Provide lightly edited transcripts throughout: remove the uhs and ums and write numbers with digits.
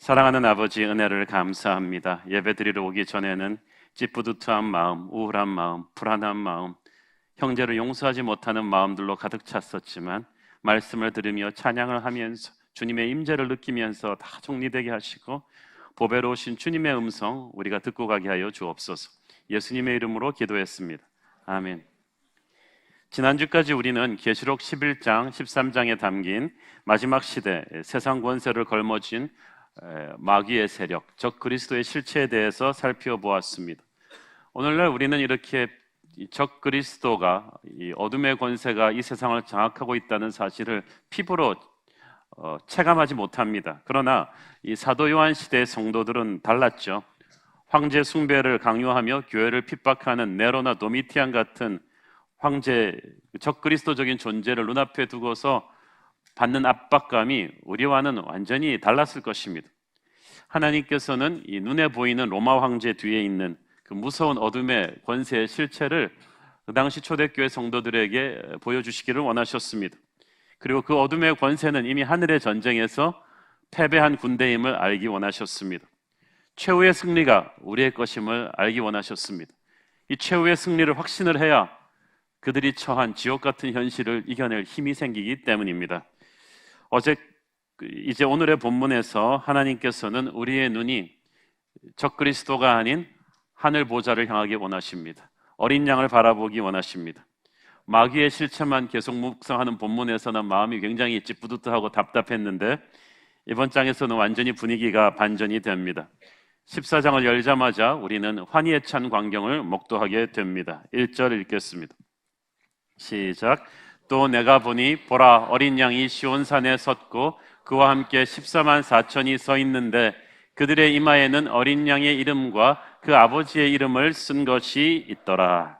사랑하는 아버지, 은혜를 감사합니다. 예배드리러 오기 전에는 찌뿌듯한 마음, 우울한 마음, 불안한 마음, 형제를 용서하지 못하는 마음들로 가득 찼었지만 말씀을 들으며 찬양을 하면서 주님의 임재를 느끼면서 다 정리되게 하시고 보배로 오신 주님의 음성 우리가 듣고 가게 하여 주옵소서. 예수님의 이름으로 기도했습니다. 아멘. 지난주까지 우리는 계시록 11장, 13장에 담긴 마지막 시대 세상 권세를 걸머쥔 마귀의 세력, 적 그리스도의 실체에 대해서 살펴보았습니다. 오늘날 우리는 이렇게 적 그리스도가, 이 어둠의 권세가 이 세상을 장악하고 있다는 사실을 피부로 체감하지 못합니다. 그러나 이 사도 요한 시대의 성도들은 달랐죠. 황제 숭배를 강요하며 교회를 핍박하는 네로나 도미티안 같은 황제, 적 그리스도적인 존재를 눈앞에 두고서 받는 압박감이 우리와는 완전히 달랐을 것입니다. 하나님께서는 이 눈에 보이는 로마 황제 뒤에 있는 그 무서운 어둠의 권세의 실체를 그 당시 초대교회 성도들에게 보여주시기를 원하셨습니다. 그리고 그 어둠의 권세는 이미 하늘의 전쟁에서 패배한 군대임을 알기 원하셨습니다. 최후의 승리가 우리의 것임을 알기 원하셨습니다. 이 최후의 승리를 확신을 해야 그들이 처한 지옥 같은 현실을 이겨낼 힘이 생기기 때문입니다. 이제 오늘의 본문에서 하나님께서는 우리의 눈이 적 그리스도가 아닌 하늘 보좌를 향하기 원하십니다. 어린 양을 바라보기 원하십니다. 마귀의 실체만 계속 묵상하는 본문에서는 마음이 굉장히 찌뿌듯하고 답답했는데 이번 장에서는 완전히 분위기가 반전이 됩니다. 14장을 열자마자 우리는 환희에 찬 광경을 목도하게 됩니다. 1절 읽겠습니다. 시작. 또 내가 보니 보라, 어린 양이 시온산에 섰고 그와 함께 14만 4천이 서 있는데 그들의 이마에는 어린 양의 이름과 그 아버지의 이름을 쓴 것이 있더라.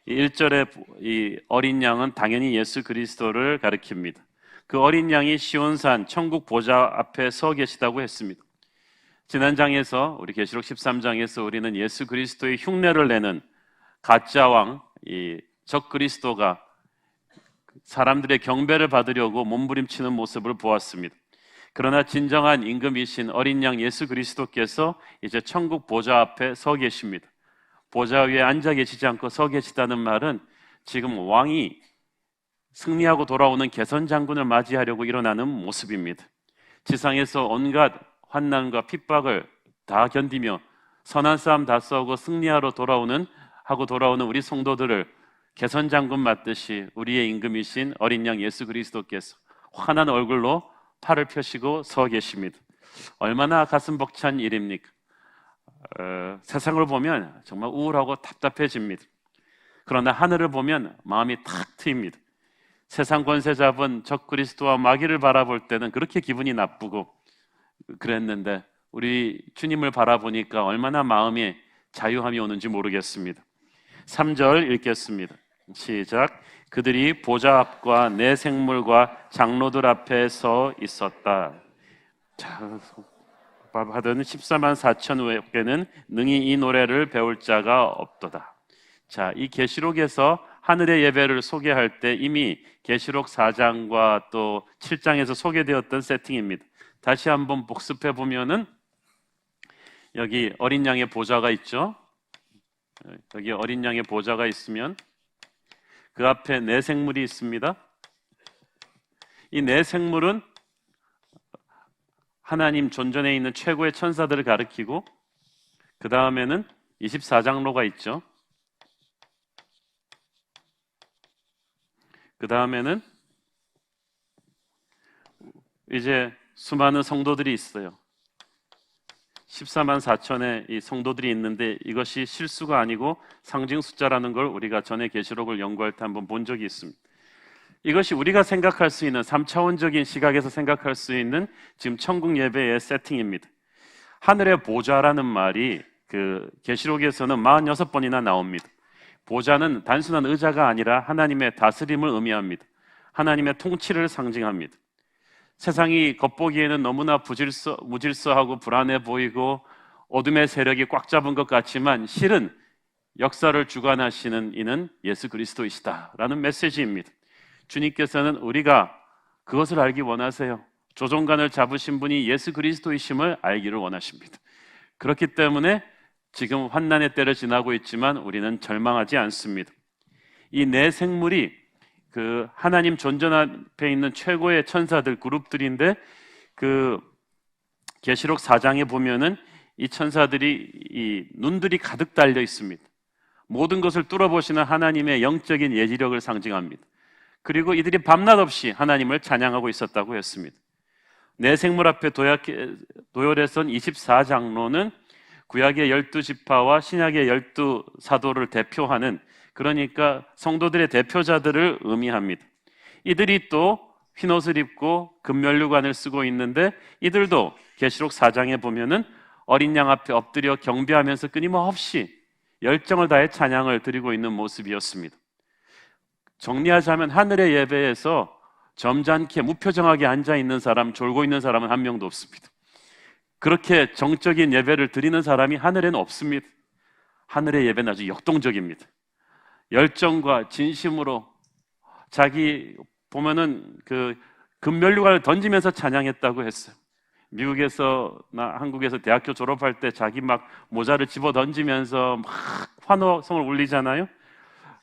1절의 이 어린 양은 당연히 예수 그리스도를 가리킵니다. 그 어린 양이 시온산 천국 보좌 앞에 서 계시다고 했습니다. 지난 장에서 우리 계시록 13장에서 우리는 예수 그리스도의 흉내를 내는 가짜 왕, 이 적 그리스도가 사람들의 경배를 받으려고 몸부림치는 모습을 보았습니다. 그러나 진정한 임금이신 어린 양 예수 그리스도께서 이제 천국 보좌 앞에 서 계십니다. 보좌 위에 앉아 계시지 않고 서 계시다는 말은 지금 왕이 승리하고 돌아오는 개선 장군을 맞이하려고 일어나는 모습입니다. 지상에서 온갖 환난과 핍박을 다 견디며 선한 싸움 다 싸우고 승리하러 돌아오는 우리 성도들을 개선 장군 맞듯이 우리의 임금이신 어린 양 예수 그리스도께서 환한 얼굴로 팔을 펴시고 서 계십니다. 얼마나 가슴 벅찬 일입니까? 세상을 보면 정말 우울하고 답답해집니다. 그러나 하늘을 보면 마음이 탁 트입니다. 세상 권세 잡은 적 그리스도와 마귀를 바라볼 때는 그렇게 기분이 나쁘고 그랬는데 우리 주님을 바라보니까 얼마나 마음에 자유함이 오는지 모르겠습니다. 3절 읽겠습니다. 시작. 그들이 보좌 앞과 내 생물과 장로들 앞에 서 있었다. 자, 하던 14만 4천 외에는 능히 이 노래를 배울 자가 없도다. 자, 이 계시록에서 하늘의 예배를 소개할 때 이미 계시록 4장과 또 7장에서 소개되었던 세팅입니다. 다시 한번 복습해 보면은 여기 어린 양의 보좌가 있죠. 여기 어린 양의 보좌가 있으면 그 앞에 네 생물이 있습니다. 이 네 생물은 하나님 존전에 있는 최고의 천사들을 가리키고 그 다음에는 24장로가 있죠. 그 다음에는 이제 수많은 성도들이 있어요. 14만 4천의 이 성도들이 있는데 이것이 실수가 아니고 상징 숫자라는 걸 우리가 전에 계시록을 연구할 때 한번 본 적이 있습니다. 이것이 우리가 생각할 수 있는 3차원적인 시각에서 생각할 수 있는 지금 천국 예배의 세팅입니다. 하늘의 보좌라는 말이 그 계시록에서는 46번이나 나옵니다. 보좌는 단순한 의자가 아니라 하나님의 다스림을 의미합니다. 하나님의 통치를 상징합니다. 세상이 겉보기에는 너무나 무질서하고 불안해 보이고 어둠의 세력이 꽉 잡은 것 같지만 실은 역사를 주관하시는 이는 예수 그리스도이시다라는 메시지입니다. 주님께서는 우리가 그것을 알기 원하세요. 조종간을 잡으신 분이 예수 그리스도이심을 알기를 원하십니다. 그렇기 때문에 지금 환난의 때를 지나고 있지만 우리는 절망하지 않습니다. 이 네 생물이 그 하나님 존전 앞에 있는 최고의 천사들 그룹들인데, 그 계시록 4장에 보면은 이 천사들이 이 눈들이 가득 달려 있습니다. 모든 것을 뚫어보시는 하나님의 영적인 예지력을 상징합니다. 그리고 이들이 밤낮 없이 하나님을 찬양하고 있었다고 했습니다. 네 생물 앞에 도열해선 24장로는 구약의 12지파와 신약의 12사도를 대표하는, 그러니까 성도들의 대표자들을 의미합니다. 이들이 또 흰옷을 입고 금면류관을 쓰고 있는데, 이들도 계시록 4장에 보면은 어린 양 앞에 엎드려 경배하면서 끊임없이 열정을 다해 찬양을 드리고 있는 모습이었습니다. 정리하자면 하늘의 예배에서 점잖게 무표정하게 앉아있는 사람, 졸고 있는 사람은 한 명도 없습니다. 그렇게 정적인 예배를 드리는 사람이 하늘에는 없습니다. 하늘의 예배는 아주 역동적입니다. 열정과 진심으로 자기 보면은 그 금면류관을 던지면서 찬양했다고 했어요. 미국에서나 한국에서 대학교 졸업할 때 자기 막 모자를 집어 던지면서 막 환호성을 울리잖아요.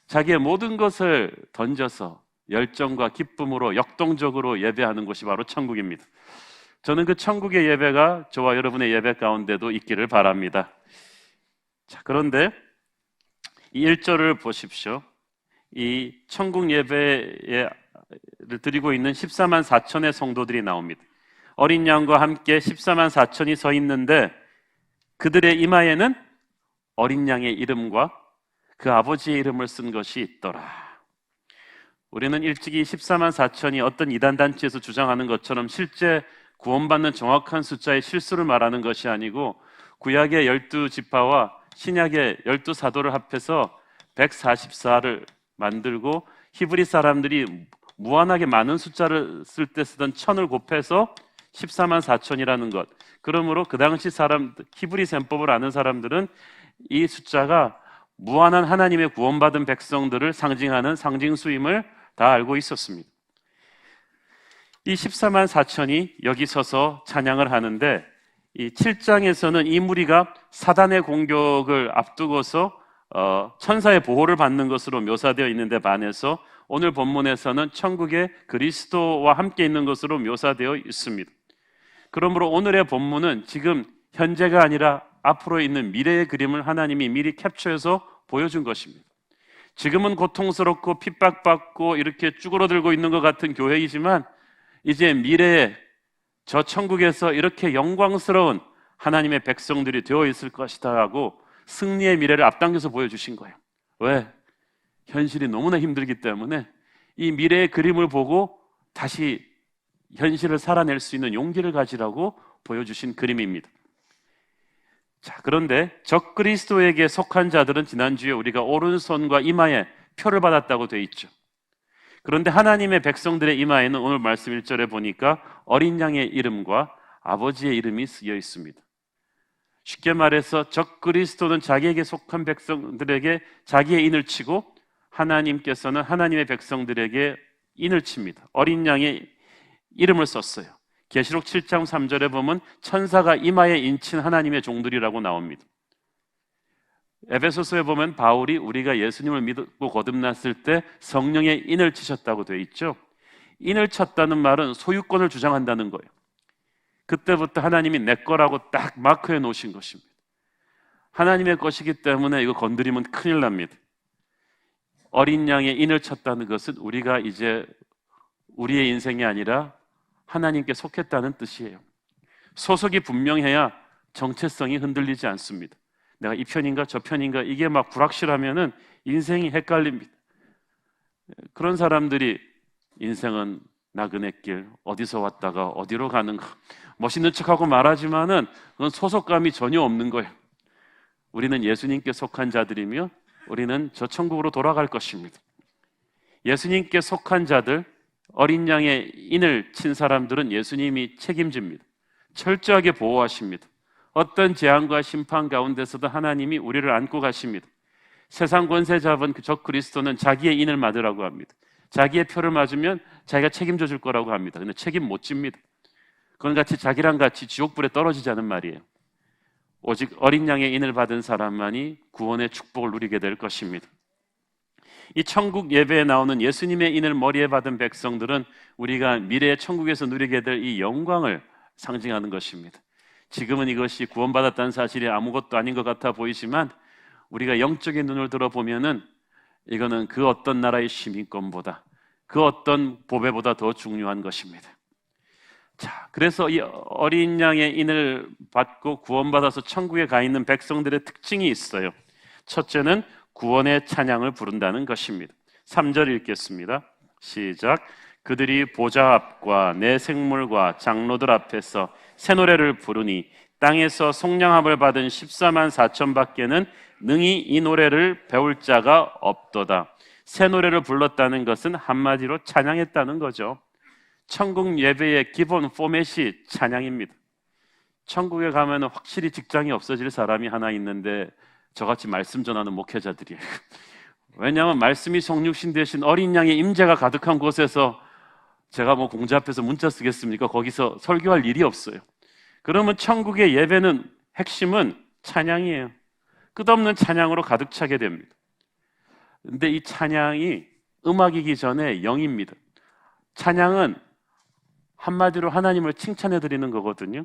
자기의 모든 것을 던져서 열정과 기쁨으로 역동적으로 예배하는 곳이 바로 천국입니다. 저는 그 천국의 예배가 저와 여러분의 예배 가운데도 있기를 바랍니다. 자, 그런데 이 1절을 보십시오. 이 천국 예배를 드리고 있는 14만 4천의 성도들이 나옵니다. 어린 양과 함께 14만 4천이 서 있는데, 그들의 이마에는 어린 양의 이름과 그 아버지의 이름을 쓴 것이 있더라. 우리는 일찍이 14만 4천이 어떤 이단단체에서 주장하는 것처럼 실제 구원받는 정확한 숫자의 실수를 말하는 것이 아니고, 구약의 12지파와 신약의 12사도를 합해서 144를 만들고, 히브리 사람들이 무한하게 많은 숫자를 쓸 때 쓰던 1000을 곱해서 14만 4천이라는 것. 그러므로 그 당시 히브리 셈법을 아는 사람들은 이 숫자가 무한한 하나님의 구원받은 백성들을 상징하는 상징수임을 다 알고 있었습니다. 이 14만 4천이 여기 서서 찬양을 하는데, 이 7장에서는 이 무리가 사단의 공격을 앞두고서 천사의 보호를 받는 것으로 묘사되어 있는데 반해서 오늘 본문에서는 천국의 그리스도와 함께 있는 것으로 묘사되어 있습니다. 그러므로 오늘의 본문은 지금 현재가 아니라 앞으로 있는 미래의 그림을 하나님이 미리 캡처해서 보여준 것입니다. 지금은 고통스럽고 핍박받고 이렇게 쭈그러들고 있는 것 같은 교회이지만, 이제 미래에 저 천국에서 이렇게 영광스러운 하나님의 백성들이 되어 있을 것이다 하고 승리의 미래를 앞당겨서 보여주신 거예요. 왜? 현실이 너무나 힘들기 때문에 이 미래의 그림을 보고 다시 현실을 살아낼 수 있는 용기를 가지라고 보여주신 그림입니다. 자, 그런데 적그리스도에게 속한 자들은 지난주에 우리가 오른손과 이마에 표를 받았다고 되어 있죠. 그런데 하나님의 백성들의 이마에는 오늘 말씀 1절에 보니까 어린 양의 이름과 아버지의 이름이 쓰여 있습니다. 쉽게 말해서 적그리스도는 자기에게 속한 백성들에게 자기의 인을 치고, 하나님께서는 하나님의 백성들에게 인을 칩니다. 어린 양의 이름을 썼어요. 계시록 7장 3절에 보면 천사가 이마에 인친 하나님의 종들이라고 나옵니다. 에베소서에 보면 바울이 우리가 예수님을 믿고 거듭났을 때 성령의 인을 치셨다고 되어 있죠. 인을 쳤다는 말은 소유권을 주장한다는 거예요. 그때부터 하나님이 내 거라고 딱 마크해 놓으신 것입니다. 하나님의 것이기 때문에 이거 건드리면 큰일 납니다. 어린 양의 인을 쳤다는 것은 우리가 이제 우리의 인생이 아니라 하나님께 속했다는 뜻이에요. 소속이 분명해야 정체성이 흔들리지 않습니다. 내가 이 편인가 저 편인가 이게 막 불확실하면은 인생이 헷갈립니다. 그런 사람들이 인생은 나그네 길, 어디서 왔다가 어디로 가는가, 멋있는 척하고 말하지만은 그건 소속감이 전혀 없는 거예요. 우리는 예수님께 속한 자들이며 우리는 저 천국으로 돌아갈 것입니다. 예수님께 속한 자들, 어린 양의 인을 친 사람들은 예수님이 책임집니다. 철저하게 보호하십니다. 어떤 재앙과 심판 가운데서도 하나님이 우리를 안고 가십니다. 세상 권세 잡은 그 적그리스도는 자기의 인을 맞으라고 합니다. 자기의 표를 맞으면 자기가 책임져 줄 거라고 합니다. 근데 책임 못 집니다. 그건 같이 자기랑 같이 지옥불에 떨어지자는 말이에요. 오직 어린 양의 인을 받은 사람만이 구원의 축복을 누리게 될 것입니다. 이 천국 예배에 나오는 예수님의 인을 머리에 받은 백성들은 우리가 미래의 천국에서 누리게 될 이 영광을 상징하는 것입니다. 지금은 이것이 구원받았다는 사실이 아무것도 아닌 것 같아 보이지만 우리가 영적인 눈을 들어보면은 이거는 그 어떤 나라의 시민권보다, 그 어떤 보배보다 더 중요한 것입니다. 자, 그래서 이 어린 양의 인을 받고 구원받아서 천국에 가 있는 백성들의 특징이 있어요. 첫째는 구원의 찬양을 부른다는 것입니다. 3절 읽겠습니다. 시작. 그들이 보좌 앞과 내 생물과 장로들 앞에서 새 노래를 부르니 땅에서 속량함을 받은 14만 4천 밖에는 능히 이 노래를 배울 자가 없도다. 새 노래를 불렀다는 것은 한마디로 찬양했다는 거죠. 천국 예배의 기본 포맷이 찬양입니다. 천국에 가면 확실히 직장이 없어질 사람이 하나 있는데 저같이 말씀 전하는 목회자들이에요. 왜냐하면 말씀이 성육신 되신 어린 양의 임재가 가득한 곳에서 제가 뭐 공지 앞에서 문자 쓰겠습니까? 거기서 설교할 일이 없어요. 그러면 천국의 예배는 핵심은 찬양이에요. 끝없는 찬양으로 가득 차게 됩니다. 근데 이 찬양이 음악이기 전에 영입니다. 찬양은 한마디로 하나님을 칭찬해 드리는 거거든요.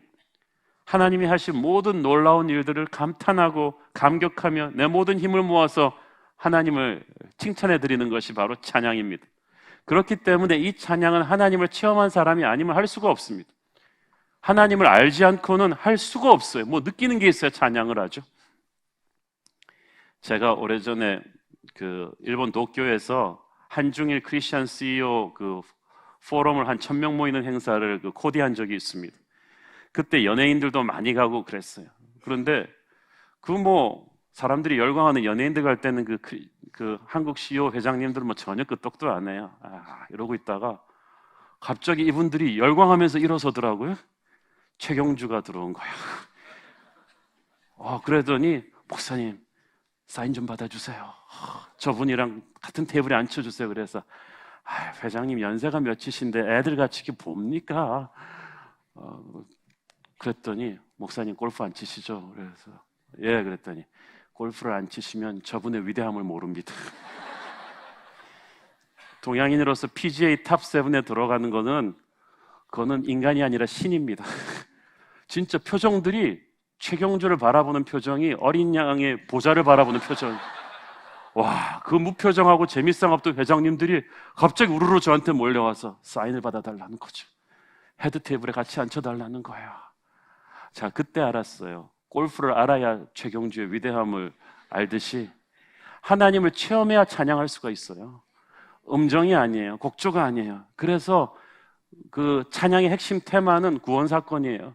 하나님이 하신 모든 놀라운 일들을 감탄하고 감격하며 내 모든 힘을 모아서 하나님을 칭찬해 드리는 것이 바로 찬양입니다. 그렇기 때문에 이 찬양은 하나님을 체험한 사람이 아니면 할 수가 없습니다. 하나님을 알지 않고는 할 수가 없어요. 뭐 느끼는 게 있어야 찬양을 하죠. 제가 오래전에 일본 도쿄에서 한중일 크리스천 CEO 포럼을 한 1,000명 모이는 행사를 코디한 적이 있습니다. 그때 연예인들도 많이 가고 그랬어요. 그런데 사람들이 열광하는 연예인들 갈 때는 한국 CEO 회장님들은 전혀 끄떡도 안 해요. 이러고 있다가 갑자기 이분들이 열광하면서 일어서더라고요. 최경주가 들어온 거예요. 그러더니 목사님 사인 좀 받아주세요. 저분이랑 같은 테이블에 앉혀주세요. 그래서 회장님 연세가 몇이신데 애들 같이 이게 뭡니까? 그랬더니 목사님 골프 안 치시죠? 그래서 예, 그랬더니 골프를 안 치시면 저분의 위대함을 모릅니다. 동양인으로서 PGA 탑 7에 들어가는 그거는 인간이 아니라 신입니다. 진짜 표정들이 최경주를 바라보는 표정이 어린 양의 보좌를 바라보는 표정. 와, 그 무표정하고 재미상 없던 회장님들이 갑자기 우르르 저한테 몰려와서 사인을 받아달라는 거죠. 헤드 테이블에 같이 앉혀달라는 거예요. 자, 그때 알았어요. 골프를 알아야 최경주의 위대함을 알듯이 하나님을 체험해야 찬양할 수가 있어요. 음정이 아니에요. 곡조가 아니에요. 그래서 그 찬양의 핵심 테마는 구원 사건이에요.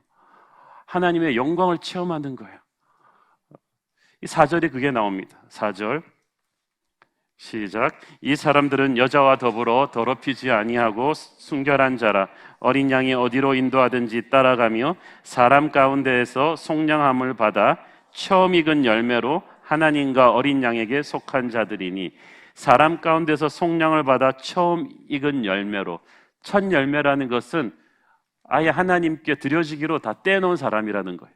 하나님의 영광을 체험하는 거예요. 이 4절에 그게 나옵니다. 4절 시작. 이 사람들은 여자와 더불어 더럽히지 아니하고 순결한 자라. 어린 양이 어디로 인도하든지 따라가며 사람 가운데에서 속량함을 받아 처음 익은 열매로 하나님과 어린 양에게 속한 자들이니. 사람 가운데서 속량을 받아 처음 익은 열매로. 첫 열매라는 것은 아예 하나님께 드려지기로 다 떼놓은 사람이라는 거예요.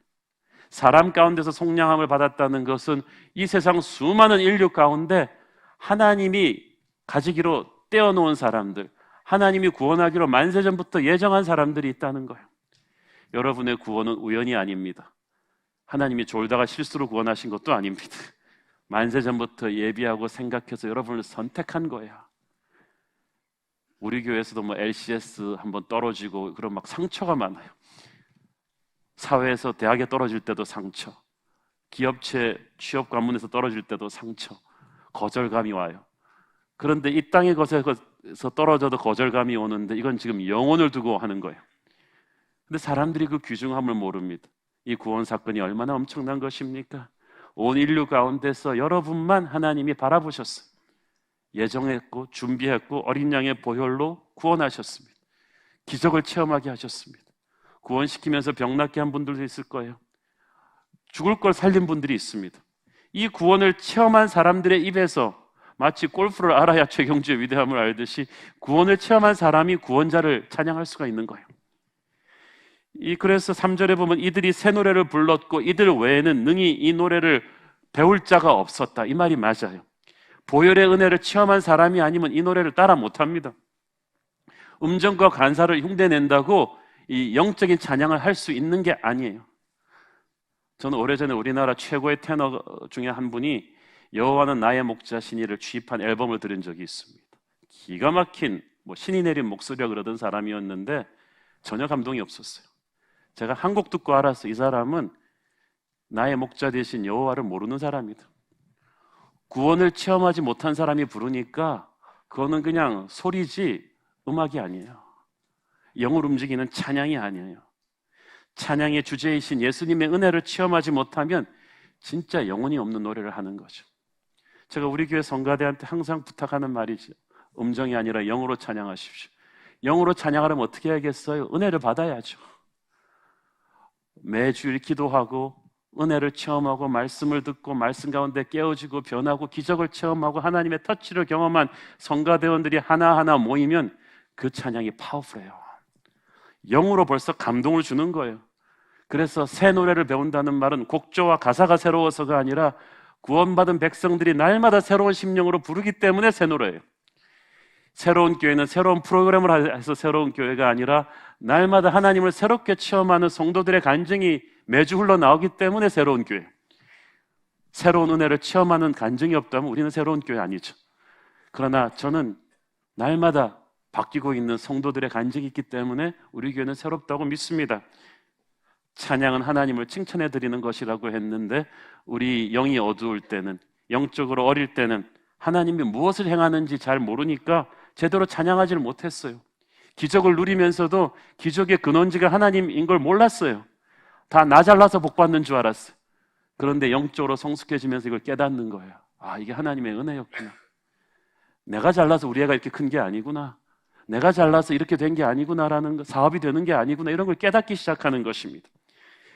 사람 가운데서 속량함을 받았다는 것은 이 세상 수많은 인류 가운데 하나님이 가지기로 떼어놓은 사람들, 하나님이 구원하기로 만세전부터 예정한 사람들이 있다는 거예요. 여러분의 구원은 우연이 아닙니다. 하나님이 졸다가 실수로 구원하신 것도 아닙니다. 만세전부터 예비하고 생각해서 여러분을 선택한 거예요. 우리 교회에서도 LCS 한번 떨어지고 그런 상처가 많아요. 사회에서 대학에 떨어질 때도 상처, 기업체 취업 관문에서 떨어질 때도 상처, 거절감이 와요. 그런데 이 땅의 것에서 떨어져도 거절감이 오는데 이건 지금 영혼을 두고 하는 거예요. 근데 사람들이 그 귀중함을 모릅니다. 이 구원 사건이 얼마나 엄청난 것입니까? 온 인류 가운데서 여러분만 하나님이 바라보셨어요. 예정했고 준비했고 어린 양의 보혈로 구원하셨습니다. 기적을 체험하게 하셨습니다. 구원시키면서 병 낫게 한 분들도 있을 거예요. 죽을 걸 살린 분들이 있습니다. 이 구원을 체험한 사람들의 입에서 마치 골프를 알아야 최경주의 위대함을 알듯이 구원을 체험한 사람이 구원자를 찬양할 수가 있는 거예요. 그래서 3절에 보면 이들이 새 노래를 불렀고 이들 외에는 능히 이 노래를 배울 자가 없었다. 이 말이 맞아요. 보혈의 은혜를 체험한 사람이 아니면 이 노래를 따라 못합니다. 음정과 간사를 흉내낸다고 이 영적인 찬양을 할 수 있는 게 아니에요. 저는 오래전에 우리나라 최고의 테너 중에 한 분이 여호와는 나의 목자시니를 취입한 앨범을 들은 적이 있습니다. 기가 막힌 신이 내린 목소리라 그러던 사람이었는데 전혀 감동이 없었어요. 제가 한 곡 듣고 알았어. 이 사람은 나의 목자 되신 여호와를 모르는 사람이다. 구원을 체험하지 못한 사람이 부르니까 그거는 그냥 소리지 음악이 아니에요. 영을 움직이는 찬양이 아니에요. 찬양의 주제이신 예수님의 은혜를 체험하지 못하면 진짜 영혼이 없는 노래를 하는 거죠. 제가 우리 교회 성가대한테 항상 부탁하는 말이죠. 음정이 아니라 영으로 찬양하십시오. 영으로 찬양하려면 어떻게 해야겠어요? 은혜를 받아야죠. 매주일 기도하고 은혜를 체험하고 말씀을 듣고 말씀 가운데 깨어지고 변하고 기적을 체험하고 하나님의 터치를 경험한 성가대원들이 하나하나 모이면 그 찬양이 파워풀해요. 영으로 벌써 감동을 주는 거예요. 그래서 새 노래를 배운다는 말은 곡조와 가사가 새로워서가 아니라 구원받은 백성들이 날마다 새로운 심령으로 부르기 때문에 새 노래예요. 새로운 교회는 새로운 프로그램을 해서 새로운 교회가 아니라 날마다 하나님을 새롭게 체험하는 성도들의 간증이 매주 흘러나오기 때문에 새로운 교회. 새로운 은혜를 체험하는 간증이 없다면 우리는 새로운 교회 아니죠. 그러나 저는 날마다 바뀌고 있는 성도들의 간증이 있기 때문에 우리 교회는 새롭다고 믿습니다. 찬양은 하나님을 칭찬해 드리는 것이라고 했는데 우리 영이 어두울 때는, 영적으로 어릴 때는 하나님이 무엇을 행하는지 잘 모르니까 제대로 찬양하지를 못했어요. 기적을 누리면서도 기적의 근원지가 하나님인 걸 몰랐어요. 다 나 잘나서 복 받는 줄 알았어요. 그런데 영적으로 성숙해지면서 이걸 깨닫는 거예요. 아, 이게 하나님의 은혜였구나. 내가 잘나서 우리 애가 이렇게 큰 게 아니구나. 내가 잘나서 이렇게 된 게 아니구나라는 거, 사업이 되는 게 아니구나, 이런 걸 깨닫기 시작하는 것입니다.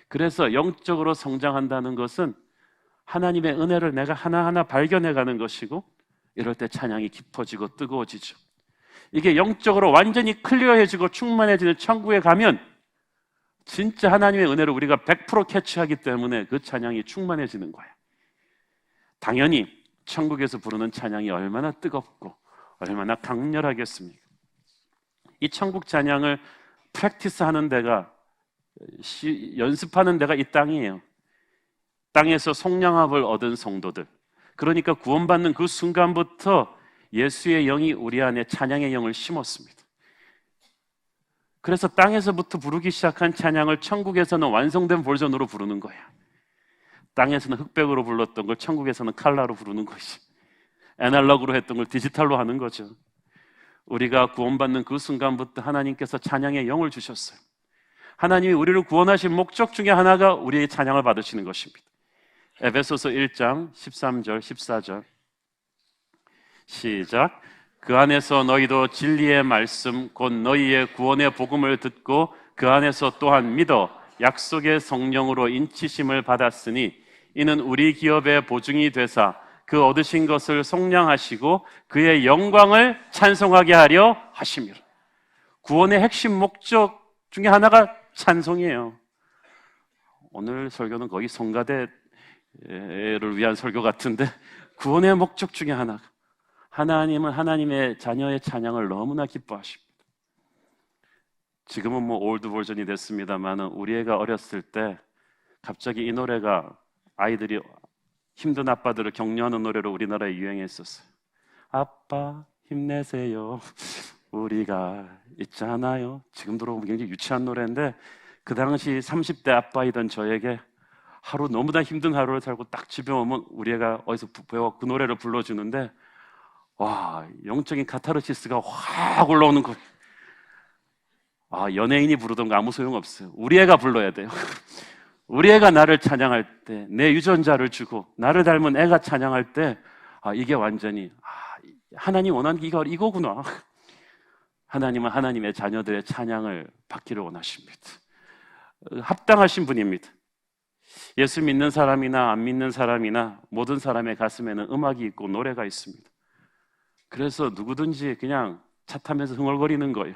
그래서 영적으로 성장한다는 것은 하나님의 은혜를 내가 하나하나 발견해가는 것이고, 이럴 때 찬양이 깊어지고 뜨거워지죠. 이게 영적으로 완전히 클리어해지고 충만해지는 천국에 가면 진짜 하나님의 은혜를 우리가 100% 캐치하기 때문에 그 찬양이 충만해지는 거예요. 당연히 천국에서 부르는 찬양이 얼마나 뜨겁고 얼마나 강렬하겠습니까? 이 천국 찬양을 프랙티스하는 데가, 연습하는 데가 이 땅이에요. 땅에서 속량함을 얻은 성도들, 그러니까 구원받는 그 순간부터 예수의 영이 우리 안에 찬양의 영을 심었습니다. 그래서 땅에서부터 부르기 시작한 찬양을 천국에서는 완성된 버전으로 부르는 거예요. 땅에서는 흑백으로 불렀던 걸 천국에서는 칼라로 부르는 것이, 애날로그로 했던 걸 디지털로 하는 거죠. 우리가 구원받는 그 순간부터 하나님께서 찬양의 영을 주셨어요. 하나님이 우리를 구원하신 목적 중에 하나가 우리의 찬양을 받으시는 것입니다. 에베소서 1장 13절 14절 시작. 그 안에서 너희도 진리의 말씀 곧 너희의 구원의 복음을 듣고 그 안에서 또한 믿어 약속의 성령으로 인치심을 받았으니 이는 우리 기업의 보증이 되사 그 얻으신 것을 속량하시고 그의 영광을 찬송하게 하려 하심이라. 구원의 핵심 목적 중에 하나가 찬송이에요. 오늘 설교는 거의 성가대를 위한 설교 같은데, 구원의 목적 중에 하나가, 하나님은 하나님의 자녀의 찬양을 너무나 기뻐하십니다. 지금은 올드 버전이 됐습니다만 우리 애가 어렸을 때 갑자기 이 노래가, 아이들이 힘든 아빠들을 격려하는 노래로 우리나라에 유행했었어요. 아빠 힘내세요, 우리가 있잖아요. 지금 들어보면 굉장히 유치한 노래인데 그 당시 30대 아빠이던 저에게 하루 너무나 힘든 하루를 살고 딱 집에 오면 우리 애가 어디서 배워 그 노래를 불러주는데, 와, 영적인 카타르시스가 확 올라오는 거. 아, 연예인이 부르던 거 아무 소용없어요. 우리 애가 불러야 돼요. 우리 애가 나를 찬양할 때, 내 유전자를 주고 나를 닮은 애가 찬양할 때, 아, 이게 완전히, 하나님 원하는 게 이거구나. 하나님은 하나님의 자녀들의 찬양을 받기를 원하십니다. 합당하신 분입니다. 예수 믿는 사람이나 안 믿는 사람이나 모든 사람의 가슴에는 음악이 있고 노래가 있습니다. 그래서 누구든지 그냥 차 타면서 흥얼거리는 거예요.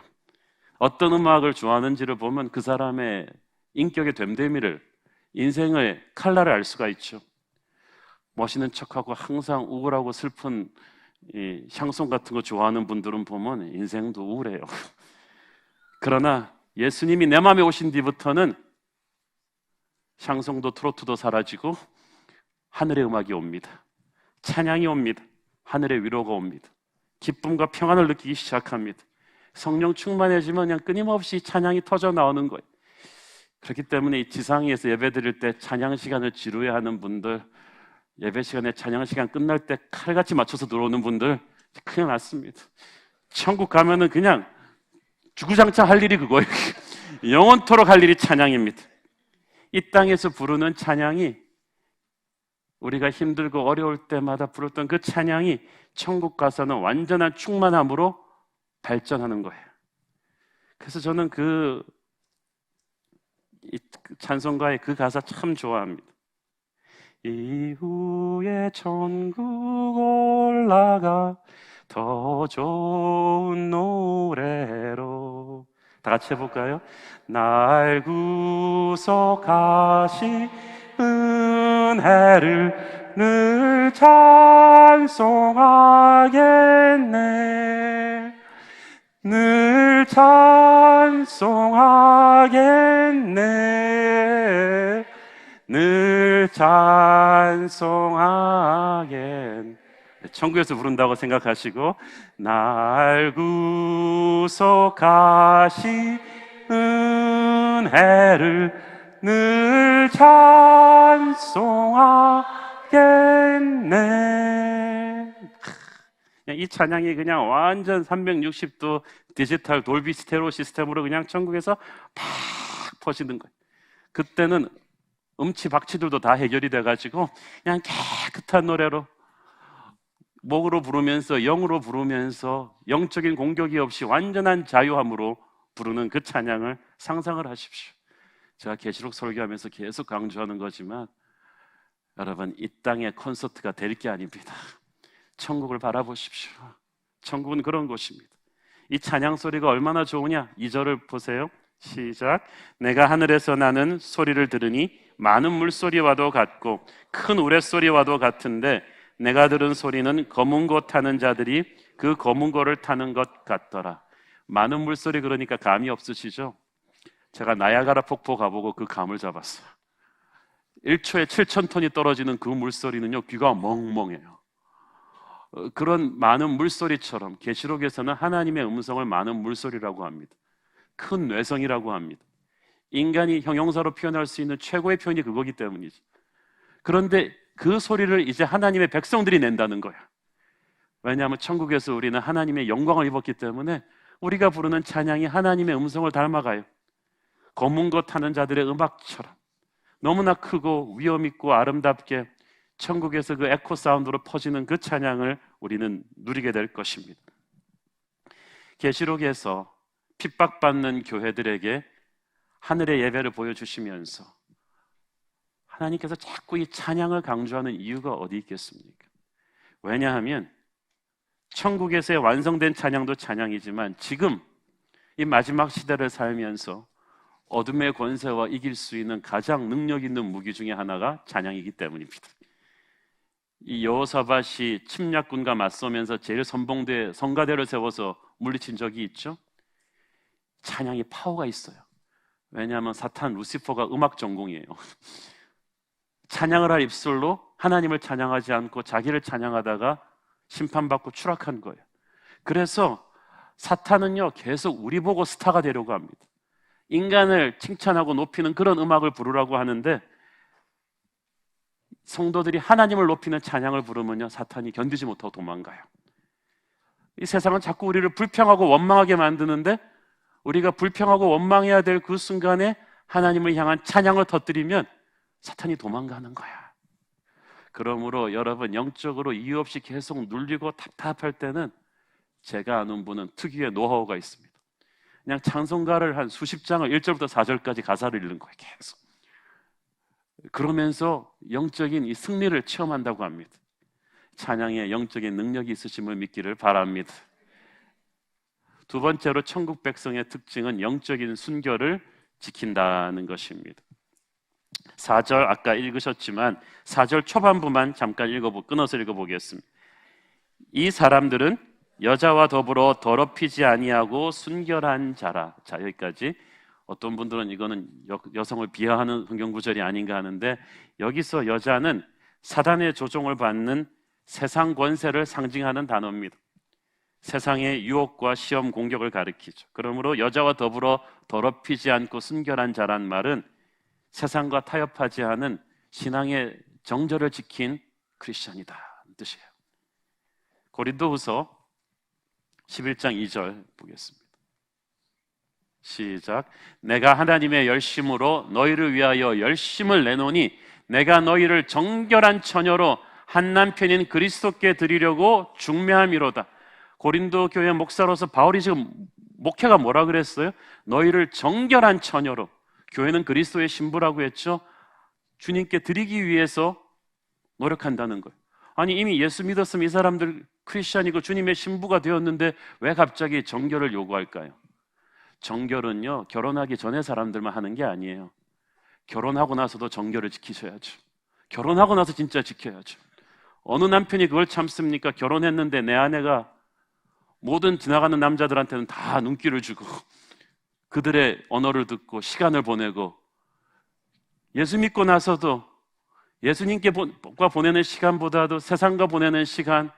어떤 음악을 좋아하는지를 보면 그 사람의 인격의 됨됨이를, 인생의 칼날을 알 수가 있죠. 멋있는 척하고 항상 우울하고 슬픈 이 샹송 같은 거 좋아하는 분들은 보면 인생도 우울해요. 그러나 예수님이 내 마음에 오신 뒤부터는 샹송도 트로트도 사라지고 하늘의 음악이 옵니다. 찬양이 옵니다. 하늘의 위로가 옵니다. 기쁨과 평안을 느끼기 시작합니다. 성령 충만해지면 그냥 끊임없이 찬양이 터져 나오는 거예요. 그렇기 때문에 이 지상에서 예배 드릴 때 찬양 시간을 지루해하는 분들, 예배 시간에 찬양 시간 끝날 때 칼같이 맞춰서 들어오는 분들 큰일 났습니다. 천국 가면은 그냥 주구장창 할 일이 그거예요. 영원토록 할 일이 찬양입니다. 이 땅에서 부르는 찬양이, 우리가 힘들고 어려울 때마다 부르던 그 찬양이 천국 가서는 완전한 충만함으로 발전하는 거예요. 그래서 저는 그 찬송가의 그 가사 참 좋아합니다. 이후에 천국 올라가 더 좋은 노래로, 다 같이 해볼까요? 날 구속하신 은혜를 늘 찬송하겠네, 늘 찬송하겠네, 늘 찬송하겠네. 천국에서 부른다고 생각하시고, 날 구속하신 은혜를 늘 찬송하겠네. 이 찬양이 그냥 완전 360도 디지털 돌비 스테레오 시스템으로 그냥 천국에서 팍 퍼지는 거예요. 그때는 음치 박치들도 다 해결이 돼가지고 그냥 깨끗한 노래로 목으로 부르면서, 영으로 부르면서, 영적인 공격이 없이 완전한 자유함으로 부르는 그 찬양을 상상을 하십시오. 제가 계시록 설교하면서 계속 강조하는 거지만 여러분, 이 땅의 콘서트가 될 게 아닙니다. 천국을 바라보십시오. 천국은 그런 곳입니다. 이 찬양 소리가 얼마나 좋으냐? 2절을 보세요. 시작. 내가 하늘에서 나는 소리를 들으니 많은 물소리와도 같고 큰 우레소리와도 같은데 내가 들은 소리는 검은 고 타는 자들이 그 검은 고를 타는 것 같더라. 많은 물소리, 그러니까 감이 없으시죠? 제가 나야가라 폭포 가보고 그 감을 잡았어요. 1초에 7,000톤이 떨어지는 그 물소리는요, 귀가 멍멍해요. 그런 많은 물소리처럼 계시록에서는 하나님의 음성을 많은 물소리라고 합니다. 큰 뇌성이라고 합니다. 인간이 형용사로 표현할 수 있는 최고의 표현이 그거기 때문이죠. 그런데 그 소리를 이제 하나님의 백성들이 낸다는 거야. 왜냐하면 천국에서 우리는 하나님의 영광을 입었기 때문에 우리가 부르는 찬양이 하나님의 음성을 닮아가요. 검은 것 타는 자들의 음악처럼 너무나 크고 위엄 있고 아름답게 천국에서 그 에코 사운드로 퍼지는 그 찬양을 우리는 누리게 될 것입니다. 계시록에서 핍박받는 교회들에게 하늘의 예배를 보여주시면서 하나님께서 자꾸 이 찬양을 강조하는 이유가 어디 있겠습니까? 왜냐하면 천국에서의 완성된 찬양도 찬양이지만 지금 이 마지막 시대를 살면서 어둠의 권세와 이길 수 있는 가장 능력 있는 무기 중에 하나가 찬양이기 때문입니다. 이 여호사밧이 침략군과 맞서면서 제일 선봉대 성가대를 세워서 물리친 적이 있죠. 찬양이 파워가 있어요. 왜냐하면 사탄 루시퍼가 음악 전공이에요. 찬양을 할 입술로 하나님을 찬양하지 않고 자기를 찬양하다가 심판받고 추락한 거예요. 그래서 사탄은요, 계속 우리 보고 스타가 되려고 합니다. 인간을 칭찬하고 높이는 그런 음악을 부르라고 하는데, 성도들이 하나님을 높이는 찬양을 부르면요, 사탄이 견디지 못하고 도망가요. 이 세상은 자꾸 우리를 불평하고 원망하게 만드는데, 우리가 불평하고 원망해야 될 그 순간에 하나님을 향한 찬양을 터뜨리면 사탄이 도망가는 거야. 그러므로 여러분, 영적으로 이유 없이 계속 눌리고 답답할 때는 제가 아는 분은 특유의 노하우가 있습니다. 그냥 찬송가를 한 수십 장을 1절부터 4절까지 가사를 읽는 거예요. 계속. 그러면서 영적인 이 승리를 체험한다고 합니다. 찬양에 영적인 능력이 있으심을 믿기를 바랍니다. 두 번째로 천국 백성의 특징은 영적인 순결을 지킨다는 것입니다. 4절 아까 읽으셨지만 4절 초반부만 잠깐 끊어서 읽어보겠습니다. 이 사람들은 여자와 더불어 더럽히지 아니하고 순결한 자라. 자, 여기까지. 어떤 분들은 이거는 여성을 비하하는 성경 구절이 아닌가 하는데, 여기서 여자는 사단의 조종을 받는 세상 권세를 상징하는 단어입니다. 세상의 유혹과 시험 공격을 가리키죠. 그러므로 여자와 더불어 더럽히지 않고 순결한 자란 말은 세상과 타협하지 않은 신앙의 정절을 지킨 크리스천이다 뜻이에요. 고린도후서 11장 2절 보겠습니다. 시작. 내가 하나님의 열심으로 너희를 위하여 열심을 내노니 내가 너희를 정결한 처녀로 한 남편인 그리스도께 드리려고 중매함이로다. 고린도 교회 목사로서 바울이 지금 목회가 뭐라 그랬어요? 너희를 정결한 처녀로, 교회는 그리스도의 신부라고 했죠. 주님께 드리기 위해서 노력한다는 거예요. 아니, 이미 예수 믿었으면 이 사람들 크리스천이고 주님의 신부가 되었는데 왜 갑자기 정결을 요구할까요? 정결은요, 결혼하기 전에 사람들만 하는 게 아니에요. 결혼하고 나서도 정결을 지키셔야죠. 결혼하고 나서 진짜 지켜야죠. 어느 남편이 그걸 참습니까? 결혼했는데 내 아내가 모든 지나가는 남자들한테는 다 눈길을 주고 그들의 언어를 듣고 시간을 보내고, 예수 믿고 나서도 예수님과 보내는 시간보다도 세상과 보내는 시간,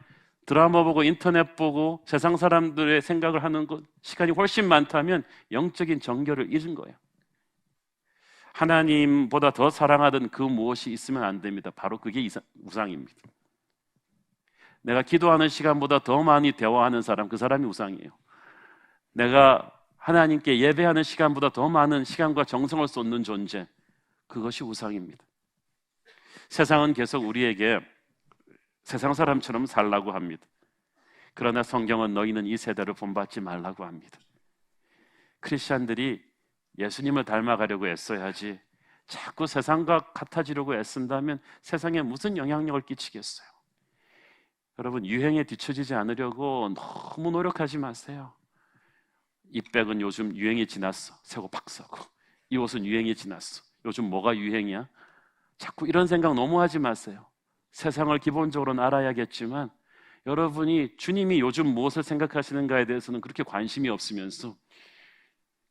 드라마 보고 인터넷 보고 세상 사람들의 생각을 하는 것, 시간이 훨씬 많다면 영적인 정결을 잊은 거예요. 하나님보다 더 사랑하던 그 무엇이 있으면 안 됩니다. 바로 그게 우상입니다. 내가 기도하는 시간보다 더 많이 대화하는 사람, 그 사람이 우상이에요. 내가 하나님께 예배하는 시간보다 더 많은 시간과 정성을 쏟는 존재, 그것이 우상입니다. 세상은 계속 우리에게 세상 사람처럼 살라고 합니다. 그러나 성경은 너희는 이 세대를 본받지 말라고 합니다. 크리스찬들이 예수님을 닮아가려고 애써야지 자꾸 세상과 같아지려고 애쓴다면 세상에 무슨 영향력을 끼치겠어요? 여러분, 유행에 뒤처지지 않으려고 너무 노력하지 마세요. 이 백은 요즘 유행이 지났어, 새거 팍 사고. 이 옷은 유행이 지났어, 요즘 뭐가 유행이야? 자꾸 이런 생각 너무 하지 마세요. 세상을 기본적으로는 알아야겠지만 여러분이 주님이 요즘 무엇을 생각하시는가에 대해서는 그렇게 관심이 없으면서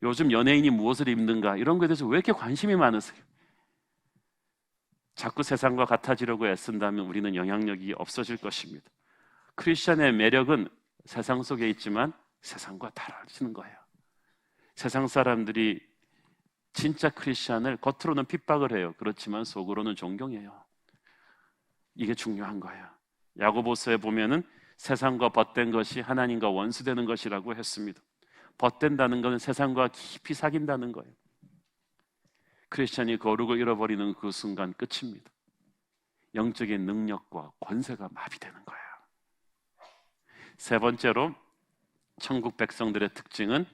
요즘 연예인이 무엇을 입는가 이런 거에 대해서 왜 이렇게 관심이 많으세요? 자꾸 세상과 같아지려고 애쓴다면 우리는 영향력이 없어질 것입니다. 크리스천의 매력은 세상 속에 있지만 세상과 달라지는 거예요. 세상 사람들이 진짜 크리스천을 겉으로는 핍박을 해요. 그렇지만 속으로는 존경해요. 이게 중요한 거예요. 야고보서에 보면은 세상과 벗된 것이 하나님과 원수되는 것이라고 했습니다. 벗된다는 것은 세상과 깊이 사귄다는 거예요. 크리스천이 거룩을 잃어버리는 그 순간 끝입니다. 영적인 능력과 권세가 마비되는 거예요. 세 번째로 천국 백성들의 특징은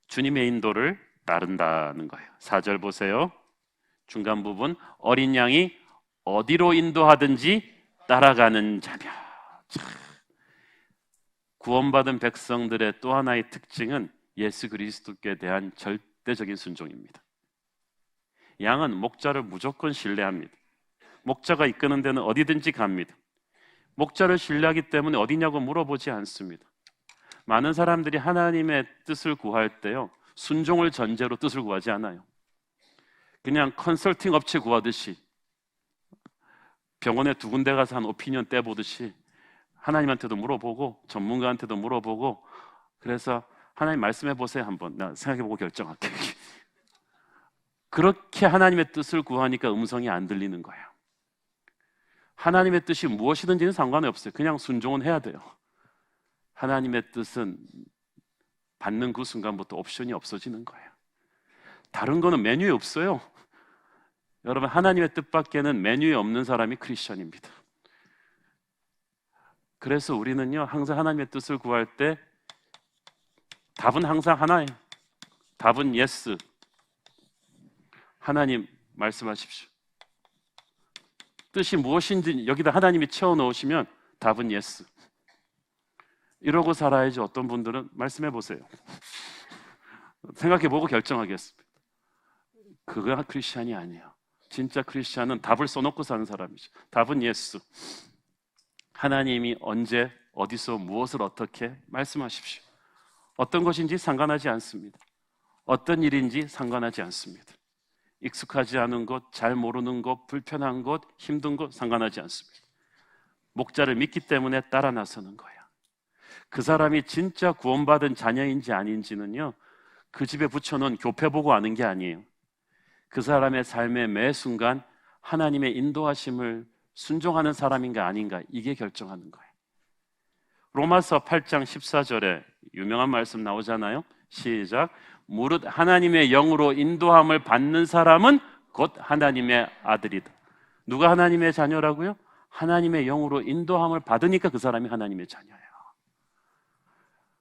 주님의 인도를 따른다는 거예요. 4절 보세요. 중간 부분, 어린 양이 어디로 인도하든지 따라가는 자며. 구원받은 백성들의 또 하나의 특징은 예수 그리스도께 대한 절대적인 순종입니다. 양은 목자를 무조건 신뢰합니다. 목자가 이끄는 데는 어디든지 갑니다. 목자를 신뢰하기 때문에 어디냐고 물어보지 않습니다. 많은 사람들이 하나님의 뜻을 구할 때요, 순종을 전제로 뜻을 구하지 않아요. 그냥 컨설팅 업체 구하듯이, 병원에 두 군데 가서 한 오피니언 떼보듯이 하나님한테도 물어보고 전문가한테도 물어보고, 그래서 하나님 말씀해 보세요, 한번 나 생각해보고 결정할게. 그렇게 하나님의 뜻을 구하니까 음성이 안 들리는 거예요. 하나님의 뜻이 무엇이든지는 상관이 없어요. 그냥 순종은 해야 돼요. 하나님의 뜻은 받는 그 순간부터 옵션이 없어지는 거예요. 다른 거는 메뉴에 없어요. 여러분, 하나님의 뜻밖에는 메뉴에 없는 사람이 크리스천입니다. 그래서 우리는요, 항상 하나님의 뜻을 구할 때 답은 항상 하나예요. 답은 예스. 하나님 말씀하십시오. 뜻이 무엇인지 여기다 하나님이 채워넣으시면 답은 예스. 이러고 살아야지. 어떤 분들은 말씀해 보세요. 생각해보고 결정하겠습니다. 그가 크리스찬이 아니에요. 진짜 크리스찬은 답을 써놓고 사는 사람이죠. 답은 예수. 하나님이 언제 어디서 무엇을 어떻게 말씀하십시오. 어떤 것인지 상관하지 않습니다. 어떤 일인지 상관하지 않습니다. 익숙하지 않은 것, 잘 모르는 것, 불편한 것, 힘든 것 상관하지 않습니다. 목자를 믿기 때문에 따라 나서는 거야. 그 사람이 진짜 구원받은 자녀인지 아닌지는요, 그 집에 붙여놓은 교패 보고 아는 게 아니에요. 그 사람의 삶의 매 순간 하나님의 인도하심을 순종하는 사람인가 아닌가, 이게 결정하는 거예요. 로마서 8장 14절에 유명한 말씀 나오잖아요. 시작. 무릇 하나님의 영으로 인도함을 받는 사람은 곧 하나님의 아들이다. 누가 하나님의 자녀라고요? 하나님의 영으로 인도함을 받으니까 그 사람이 하나님의 자녀예요.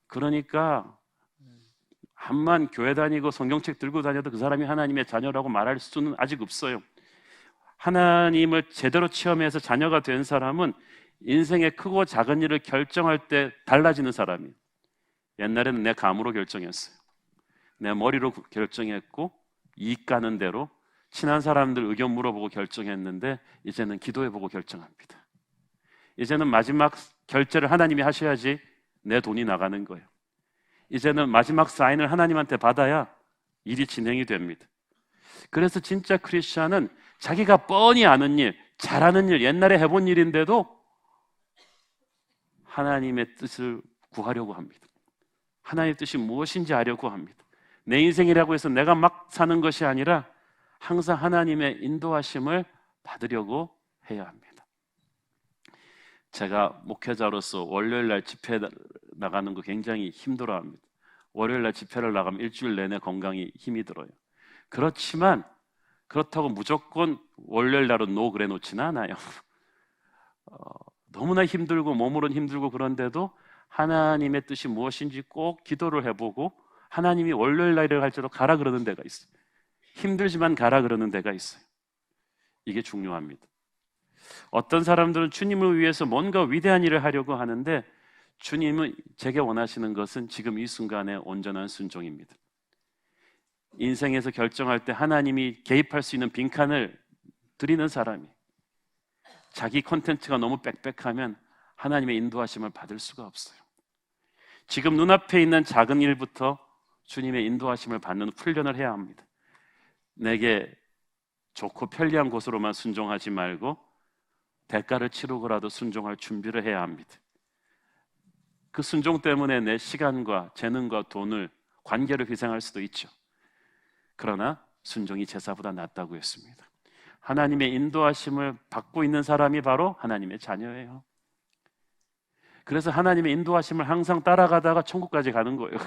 그러니까 한만 교회 다니고 성경책 들고 다녀도 그 사람이 하나님의 자녀라고 말할 수는 아직 없어요. 하나님을 제대로 체험해서 자녀가 된 사람은 인생의 크고 작은 일을 결정할 때 달라지는 사람이에요. 옛날에는 내 감으로 결정했어요. 내 머리로 결정했고 이익 가는 대로 친한 사람들 의견 물어보고 결정했는데, 이제는 기도해보고 결정합니다. 이제는 마지막 결제를 하나님이 하셔야지 내 돈이 나가는 거예요. 이제는 마지막 사인을 하나님한테 받아야 일이 진행이 됩니다. 그래서 진짜 크리스찬은 자기가 뻔히 아는 일, 잘하는 일, 옛날에 해본 일인데도 하나님의 뜻을 구하려고 합니다. 하나님의 뜻이 무엇인지 알려고 합니다. 내 인생이라고 해서 내가 막 사는 것이 아니라 항상 하나님의 인도하심을 받으려고 해야 합니다. 제가 목회자로서 월요일날 집회 나가는 거 굉장히 힘들어합니다. 월요일날 집회를 나가면 일주일 내내 건강이 힘이 들어요. 그렇지만 그렇다고 무조건 월요일날은 노 그래 놓지는 않아요. 너무나 힘들고 몸으로는 힘들고 그런데도 하나님의 뜻이 무엇인지 꼭 기도를 해보고, 하나님이 월요일날이라고 할지라도 가라 그러는 데가 있어요. 힘들지만 가라 그러는 데가 있어요. 이게 중요합니다. 어떤 사람들은 주님을 위해서 뭔가 위대한 일을 하려고 하는데, 주님은 제게 원하시는 것은 지금 이 순간의 온전한 순종입니다. 인생에서 결정할 때 하나님이 개입할 수 있는 빈칸을 드리는 사람이, 자기 콘텐츠가 너무 빽빽하면 하나님의 인도하심을 받을 수가 없어요. 지금 눈앞에 있는 작은 일부터 주님의 인도하심을 받는 훈련을 해야 합니다. 내게 좋고 편리한 곳으로만 순종하지 말고 대가를 치르고라도 순종할 준비를 해야 합니다. 그 순종 때문에 내 시간과 재능과 돈을, 관계를 희생할 수도 있죠. 그러나 순종이 제사보다 낫다고 했습니다. 하나님의 인도하심을 받고 있는 사람이 바로 하나님의 자녀예요. 그래서 하나님의 인도하심을 항상 따라가다가 천국까지 가는 거예요.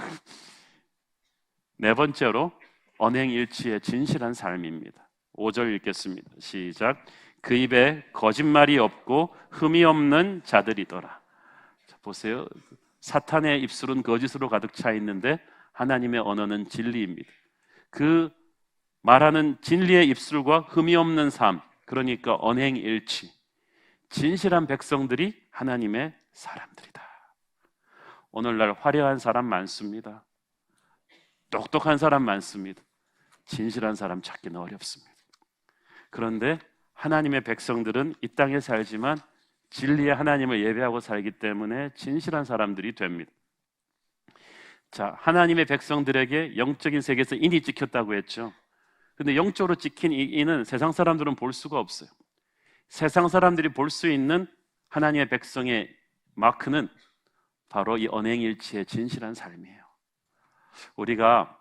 네 번째로 언행일치의 진실한 삶입니다. 5절 읽겠습니다. 시작. 그 입에 거짓말이 없고 흠이 없는 자들이더라. 자, 보세요. 사탄의 입술은 거짓으로 가득 차 있는데 하나님의 언어는 진리입니다. 그 말하는 진리의 입술과 흠이 없는 삶, 그러니까 언행일치, 진실한 백성들이 하나님의 사람들이다. 오늘날 화려한 사람 많습니다. 똑똑한 사람 많습니다. 진실한 사람 찾기는 어렵습니다. 그런데 하나님의 백성들은 이 땅에 살지만 진리의 하나님을 예배하고 살기 때문에 진실한 사람들이 됩니다. 자, 하나님의 백성들에게 영적인 세계에서 인이 찍혔다고 했죠. 근데 영적으로 찍힌 이 인은 세상 사람들은 볼 수가 없어요. 세상 사람들이 볼 수 있는 하나님의 백성의 마크는 바로 이 언행일치의 진실한 삶이에요. 우리가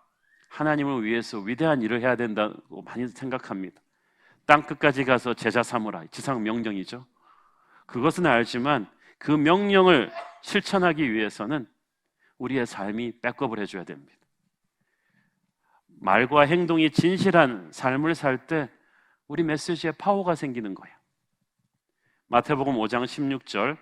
하나님을 위해서 위대한 일을 해야 된다고 많이 생각합니다. 땅 끝까지 가서 제자 삼으라, 지상 명령이죠. 그것은 알지만 그 명령을 실천하기 위해서는 우리의 삶이 백업을 해줘야 됩니다. 말과 행동이 진실한 삶을 살 때 우리 메시지에 파워가 생기는 거예요. 마태복음 5장 16절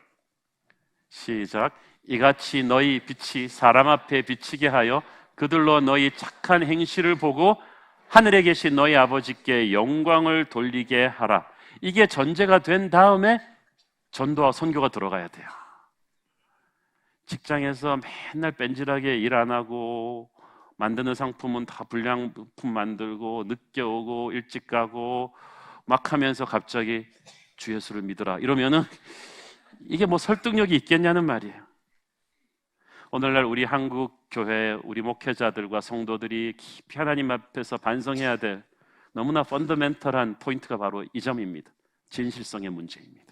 시작. 이같이 너희 빛이 사람 앞에 비치게 하여 그들로 너희 착한 행실을 보고 하늘에 계신 너희 아버지께 영광을 돌리게 하라. 이게 전제가 된 다음에 전도와 선교가 들어가야 돼요. 직장에서 맨날 뺀질하게 일 안 하고 만드는 상품은 다 불량품 만들고 늦게 오고 일찍 가고 막 하면서 갑자기 주 예수를 믿어라 이러면은 이게 뭐 설득력이 있겠냐는 말이에요. 오늘날 우리 한국 교회 우리 목회자들과 성도들이 깊이 하나님 앞에서 반성해야 될 너무나 펀더멘털한 포인트가 바로 이 점입니다. 진실성의 문제입니다.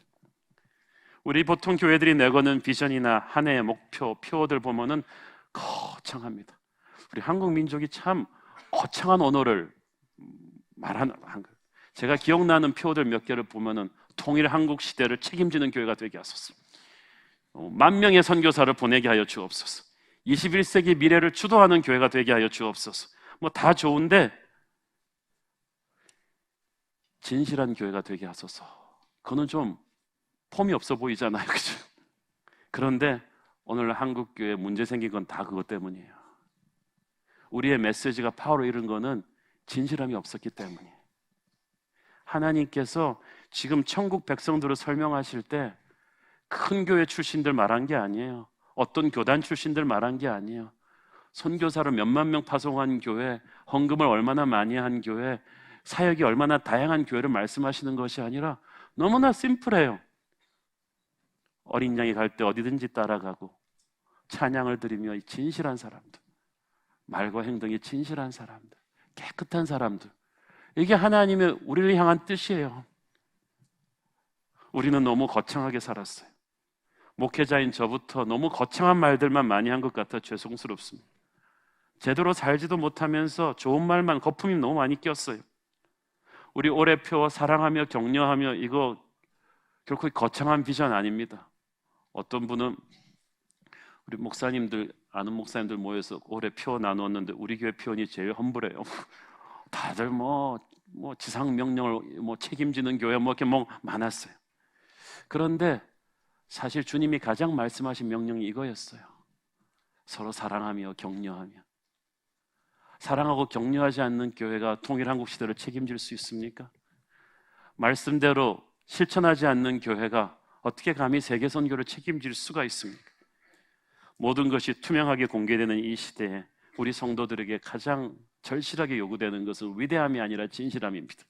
우리 보통 교회들이 내거는 비전이나 한 해의 목표, 표어들 보면은 거창합니다. 우리 한국 민족이 참 거창한 언어를 말하는 거예요. 제가 기억나는 표어들 몇 개를 보면은 통일 한국 시대를 책임지는 교회가 되게 하소서. 10,000명의 선교사를 보내게 하여 주옵소서. 21세기 미래를 주도하는 교회가 되게 하여 주옵소서. 뭐 다 좋은데 진실한 교회가 되게 하소서. 그거는 좀 폼이 없어 보이잖아요, 그죠? 그런데 오늘 한국 교회에 문제 생긴 건 다 그것 때문이에요. 우리의 메시지가 파워로 이른 거는 진실함이 없었기 때문이에요. 하나님께서 지금 천국 백성들을 설명하실 때 큰 교회 출신들 말한 게 아니에요. 어떤 교단 출신들 말한 게 아니에요. 선교사를 몇만 명 파송한 교회, 헌금을 얼마나 많이 한 교회, 사역이 얼마나 다양한 교회를 말씀하시는 것이 아니라 너무나 심플해요. 어린 양이 갈 때 어디든지 따라가고 찬양을 드리며 진실한 사람들, 말과 행동이 진실한 사람들, 깨끗한 사람들, 이게 하나님의 우리를 향한 뜻이에요. 우리는 너무 거창하게 살았어요. 목회자인 저부터 너무 거창한 말들만 많이 한 것 같아 죄송스럽습니다. 제대로 살지도 못하면서 좋은 말만, 거품이 너무 많이 꼈어요. 우리 올해표 사랑하며 격려하며 이거 결코 거창한 비전 아닙니다. 어떤 분은 우리 목사님들, 아는 목사님들 모여서 올해 표 나누었는데 우리 교회 표현이 제일 험불해요. 다들 뭐 지상 명령을 책임지는 교회 이렇게 많았어요. 그런데 사실 주님이 가장 말씀하신 명령이 이거였어요. 서로 사랑하며 격려하며. 사랑하고 격려하지 않는 교회가 통일 한국 시대를 책임질 수 있습니까? 말씀대로 실천하지 않는 교회가 어떻게 감히 세계 선교를 책임질 수가 있습니까? 모든 것이 투명하게 공개되는 이 시대에 우리 성도들에게 가장 절실하게 요구되는 것은 위대함이 아니라 진실함입니다.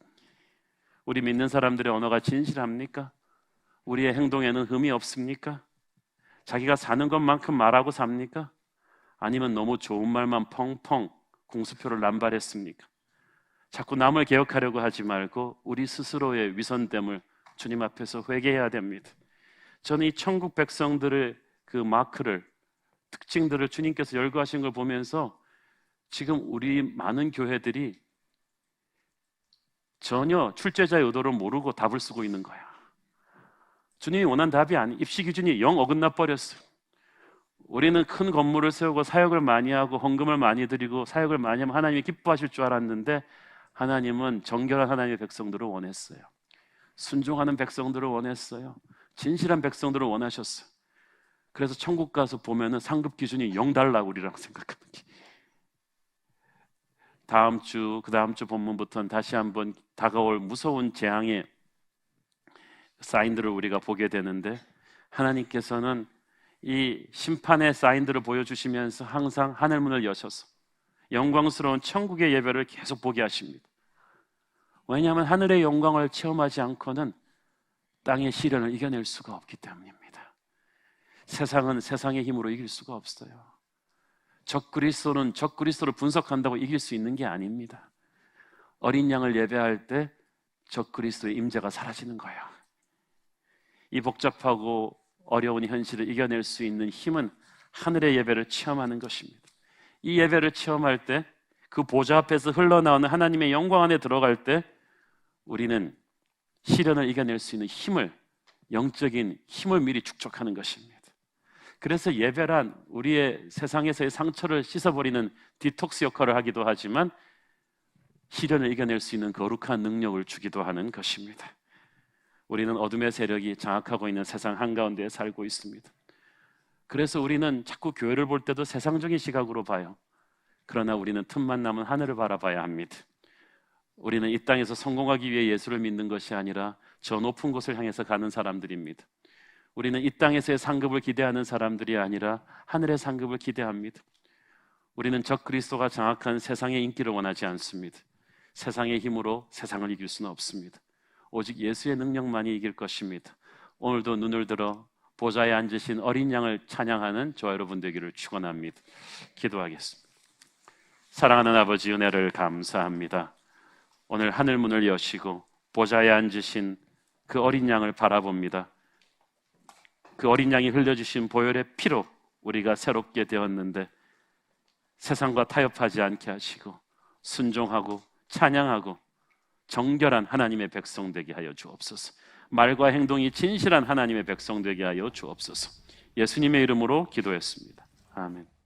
우리 믿는 사람들의 언어가 진실합니까? 우리의 행동에는 흠이 없습니까? 자기가 사는 것만큼 말하고 삽니까? 아니면 너무 좋은 말만 펑펑 공수표를 남발했습니까? 자꾸 남을 개혁하려고 하지 말고 우리 스스로의 위선됨을 주님 앞에서 회개해야 됩니다. 저는 이 천국 백성들의 그 마크를, 특징들을 주님께서 열거하신 걸 보면서 지금 우리 많은 교회들이 전혀 출제자의 의도를 모르고 답을 쓰고 있는 거야. 주님이 원한 답이 아니, 입시 기준이 영 어긋나 버렸어요. 우리는 큰 건물을 세우고 사역을 많이 하고 헌금을 많이 드리고 사역을 많이 하면 하나님이 기뻐하실 줄 알았는데 하나님은 정결한 하나님의 백성들을 원했어요. 순종하는 백성들을 원했어요. 진실한 백성들을 원하셨어요. 그래서 천국 가서 보면은 상급 기준이 0 달라 우리랑 생각하는 게. 다음 주, 그 다음 주 본문부터는 다시 한번 다가올 무서운 재앙의 사인들을 우리가 보게 되는데 하나님께서는 이 심판의 사인들을 보여주시면서 항상 하늘문을 여셔서 영광스러운 천국의 예배를 계속 보게 하십니다. 왜냐하면 하늘의 영광을 체험하지 않고는 땅의 시련을 이겨낼 수가 없기 때문입니다. 세상은 세상의 힘으로 이길 수가 없어요. 적그리스도는 적그리스도를 분석한다고 이길 수 있는 게 아닙니다. 어린 양을 예배할 때 적그리스도의 임재가 사라지는 거예요. 이 복잡하고 어려운 현실을 이겨낼 수 있는 힘은 하늘의 예배를 체험하는 것입니다. 이 예배를 체험할 때 그 보좌 앞에서 흘러나오는 하나님의 영광 안에 들어갈 때 우리는 시련을 이겨낼 수 있는 힘을, 영적인 힘을 미리 축적하는 것입니다. 그래서 예배란 우리의 세상에서의 상처를 씻어버리는 디톡스 역할을 하기도 하지만 시련을 이겨낼 수 있는 거룩한 능력을 주기도 하는 것입니다. 우리는 어둠의 세력이 장악하고 있는 세상 한가운데에 살고 있습니다. 그래서 우리는 자꾸 교회를 볼 때도 세상적인 시각으로 봐요. 그러나 우리는 틈만 남은 하늘을 바라봐야 합니다. 우리는 이 땅에서 성공하기 위해 예수를 믿는 것이 아니라 저 높은 곳을 향해서 가는 사람들입니다. 우리는 이 땅에서의 상급을 기대하는 사람들이 아니라 하늘의 상급을 기대합니다. 우리는 적그리스도가 장악한 세상의 인기를 원하지 않습니다. 세상의 힘으로 세상을 이길 수는 없습니다. 오직 예수의 능력만이 이길 것입니다. 오늘도 눈을 들어 보좌에 앉으신 어린 양을 찬양하는 저와 여러분 되기를 축원합니다. 기도하겠습니다. 사랑하는 아버지, 은혜를 감사합니다. 오늘 하늘 문을 여시고 보좌에 앉으신 그 어린 양을 바라봅니다. 그 어린 양이 흘려주신 보혈의 피로 우리가 새롭게 되었는데 세상과 타협하지 않게 하시고 순종하고 찬양하고 정결한 하나님의 백성 되게 하여 주옵소서. 말과 행동이 진실한 하나님의 백성 되게 하여 주옵소서. 예수님의 이름으로 기도했습니다. 아멘.